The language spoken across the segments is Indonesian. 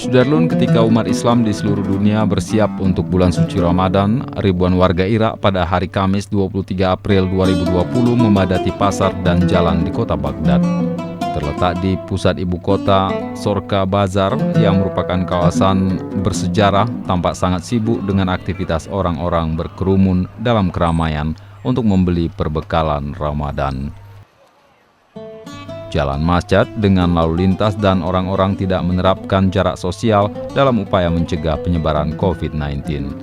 Sudarlun, ketika umat Islam di seluruh dunia bersiap untuk bulan suci Ramadan, ribuan warga Irak pada hari Kamis 23 April 2020 memadati pasar dan jalan di kota Baghdad. Terletak di pusat ibu kota, Sorka Bazar yang merupakan kawasan bersejarah tampak sangat sibuk dengan aktivitas orang-orang berkerumun dalam keramaian untuk membeli perbekalan Ramadan. Jalan macet dengan lalu lintas dan orang-orang tidak menerapkan jarak sosial dalam upaya mencegah penyebaran COVID-19.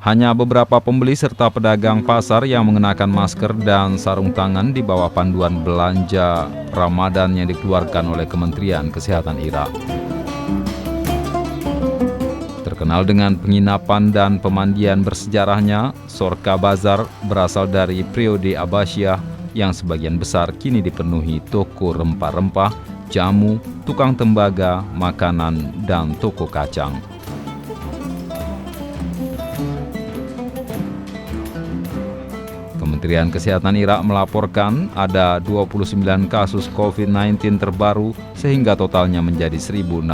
Hanya beberapa pembeli serta pedagang pasar yang mengenakan masker dan sarung tangan di bawah panduan belanja Ramadan yang dikeluarkan oleh Kementerian Kesehatan Irak. Terkenal dengan penginapan dan pemandian bersejarahnya, Sorka Bazar berasal dari periode Abbasiyah yang sebagian besar kini dipenuhi toko rempah-rempah, jamu, tukang tembaga, makanan, dan toko kacang. Kementerian Kesehatan Irak melaporkan ada 29 kasus COVID-19 terbaru sehingga totalnya menjadi 1.631.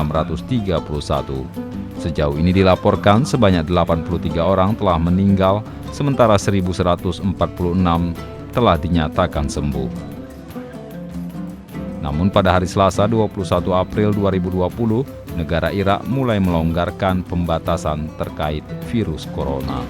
Sejauh ini dilaporkan sebanyak 83 orang telah meninggal, sementara 1.146 telah dinyatakan sembuh. Namun pada hari Selasa 21 April 2020, negara Irak mulai melonggarkan pembatasan terkait virus corona.